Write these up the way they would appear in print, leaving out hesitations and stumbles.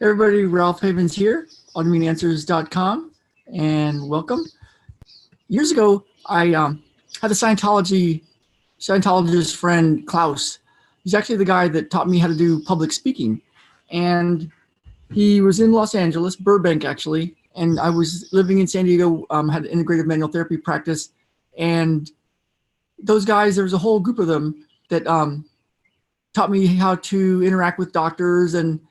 Everybody, Ralph Havens here, autoimmuneanswers.com, and welcome. Years ago, I had a Scientologist friend, Klaus. He's actually the guy that taught me how to do public speaking. And he was in Los Angeles, Burbank actually, and I was living in San Diego, had an integrative manual therapy practice. And those guys, there was a whole group of them that taught me how to interact with doctors and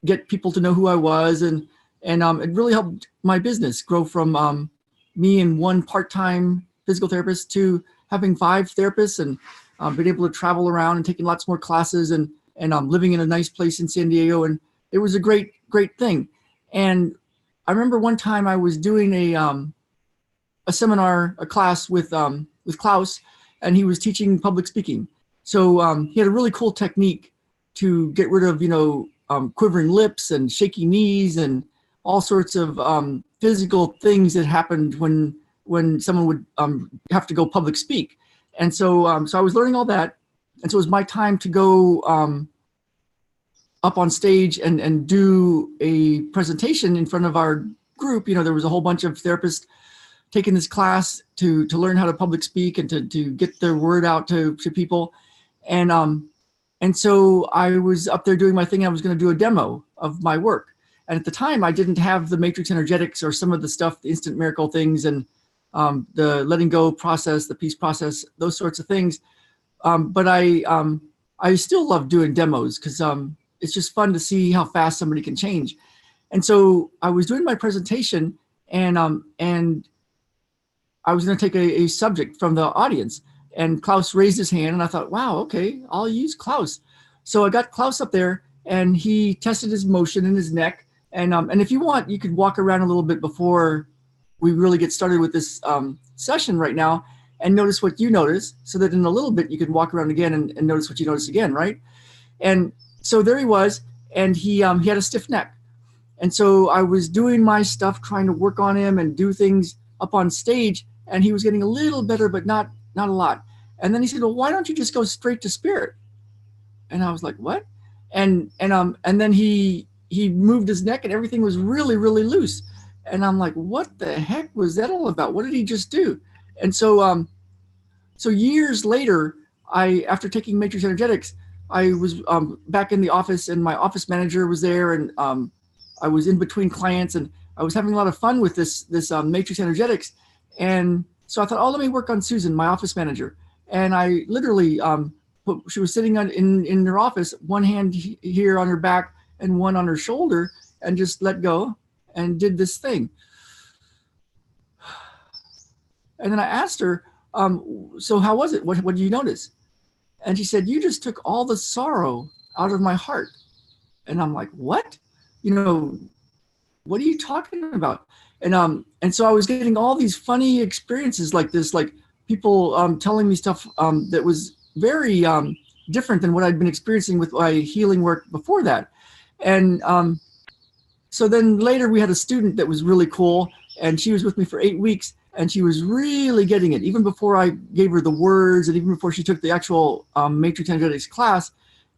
get people to know who I was, and it really helped my business grow from me and one part-time physical therapist to having 5 therapists, and being able to travel around and taking lots more classes, and living in a nice place in San Diego, and it was a great thing. And I remember one time I was doing a seminar, a class with Klaus, and he was teaching public speaking. So he had a really cool technique to get rid of, quivering lips and shaky knees and all sorts of physical things that happened when someone would have to go public speak. And so I was learning all that. And so it was my time to go up on stage and do a presentation in front of our group. There was a whole bunch of therapists taking this class to learn how to public speak and to get their word out to people. And so I was up there doing my thing. I was going to do a demo of my work. And at the time, I didn't have the matrix energetics or some of the stuff, the instant miracle things, and the letting go process, the peace process, those sorts of things. But I still love doing demos because it's just fun to see how fast somebody can change. And so I was doing my presentation, and I was going to take a subject from the audience. And Klaus raised his hand, and I thought, wow, okay, I'll use Klaus. So I got Klaus up there, and he tested his motion in his neck. And if you want, you could walk around a little bit before we really get started with this session right now, and notice what you notice, so that in a little bit you can walk around again and notice what you notice again, right? And so there he was, and he had a stiff neck. And so I was doing my stuff, trying to work on him and do things up on stage, and he was getting a little better, but not a lot. And then he said, well, why don't you just go straight to spirit? And I was like, what? And then he moved his neck, and everything was really, really loose. And I'm like, what the heck was that all about? What did he just do? And so years later, after taking matrix energetics, I was back in the office, and my office manager was there, and I was in between clients, and I was having a lot of fun with this matrix energetics. And so I thought, oh, let me work on Susan, my office manager. And I literally, she was sitting in her office, one hand here on her back and one on her shoulder, and just let go and did this thing. And then I asked her, so how was it? What did you notice? And she said, you just took all the sorrow out of my heart. And I'm like, what? What are you talking about? And so I was getting all these funny experiences like this, like people telling me stuff that was very different than what I'd been experiencing with my healing work before that. And so then later we had a student that was really cool, and she was with me for 8 weeks, and she was really getting it, even before I gave her the words, and even before she took the actual matrix energetics class.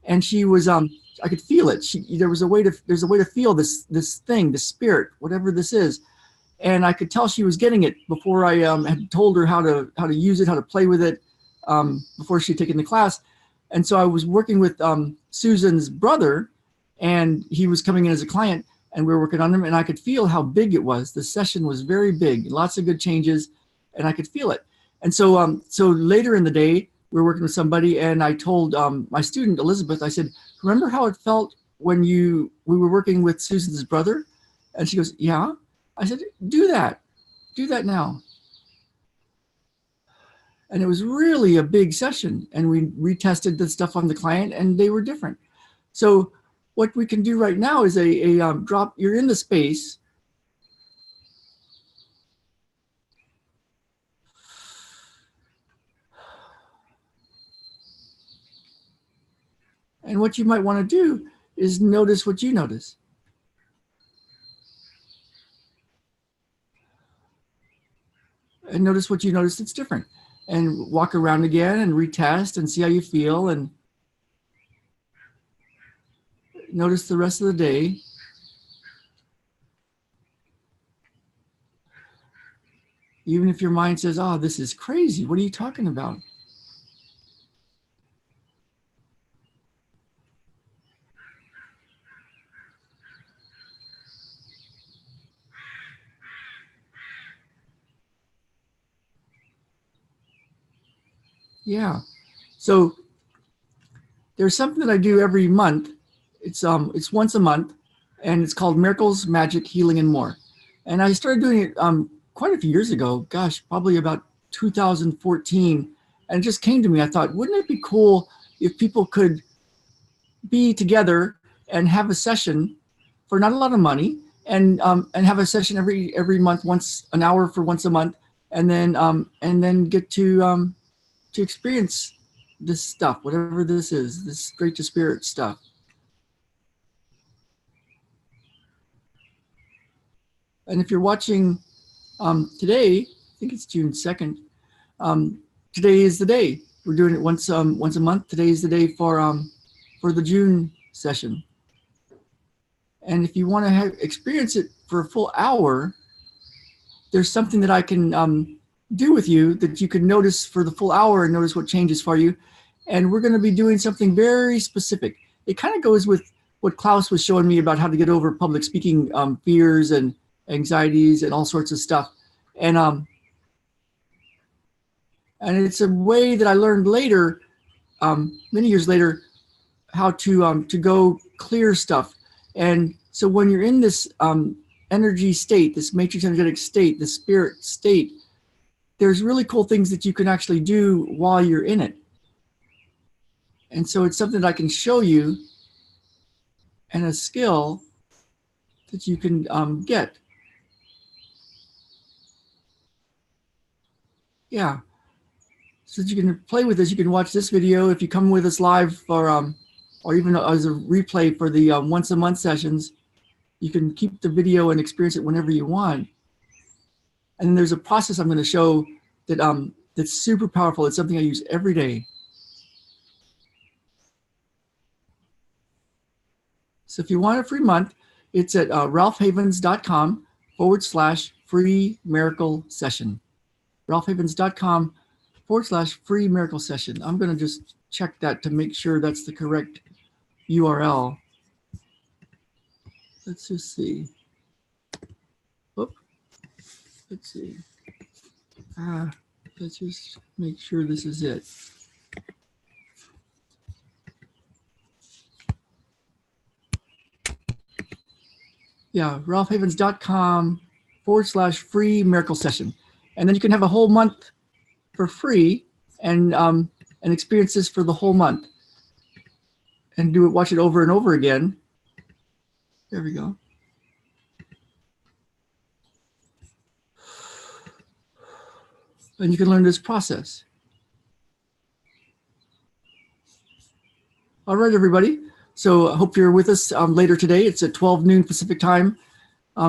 And she was, I could feel it. There's a way to feel this thing, the spirit, whatever this is. And I could tell she was getting it before I had told her how to use it, how to play with it, before she'd taken the class. And so I was working with Susan's brother, and he was coming in as a client, and we were working on him, and I could feel how big it was. The session was very big, lots of good changes, and I could feel it. And so so later in the day, we were working with somebody, and I told my student, Elizabeth, I said, remember how it felt when we were working with Susan's brother? And she goes, yeah. I said, do that now. And it was really a big session, and we retested the stuff on the client, and they were different. So what we can do right now is a drop. You're in the space. And what you might want to do is notice what you notice. And notice what you notice that's different. And walk around again and retest and see how you feel. And notice the rest of the day Even if your mind says, oh, this is crazy. What are you talking about? Yeah. So there's something that I do every month. It's once a month, and it's called Miracles, Magic, Healing, and More. And I started doing it quite a few years ago. Gosh, probably about 2014. And it just came to me. I thought, wouldn't it be cool if people could be together and have a session for not a lot of money, and have a session every month, once an hour for once a month, and then get to experience this stuff, whatever this is, this straight to spirit stuff. And if you're watching today, I think it's June 2nd. Today is the day. We're doing it once a month. Today is the day for the June session. And if you want to experience it for a full hour, there's something that I can do with you that you can notice for the full hour and notice what changes for you. And we're going to be doing something very specific. It kind of goes with what Klaus was showing me about how to get over public speaking fears and anxieties and all sorts of stuff. And it's a way that I learned later, many years later, how to go clear stuff. And so when you're in this energy state, this matrix energetic state, the spirit state, there's really cool things that you can actually do while you're in it. And so it's something that I can show you, and a skill that you can get. Yeah. So that you can play with this. You can watch this video if you come with us live, or even as a replay for the once a month sessions. You can keep the video and experience it whenever you want. And then there's a process I'm going to show that that's super powerful. It's something I use every day. So if you want a free month, it's at ralphhavens.com/free miracle session. ralphhavens.com/free miracle session. I'm going to just check that to make sure that's the correct URL. Let's just see. Oop. Let's see. Let's just make sure this is it. Yeah, ralphhavens.com/free miracle session. And then you can have a whole month for free and experience this for the whole month. And watch it over and over again. There we go. And you can learn this process. All right, everybody. So I hope you're with us later today. It's at 12 noon Pacific time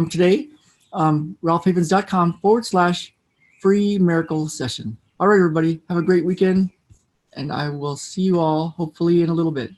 today. ralphhavens.com/free miracle session. All right, everybody. Have a great weekend. And I will see you all hopefully in a little bit.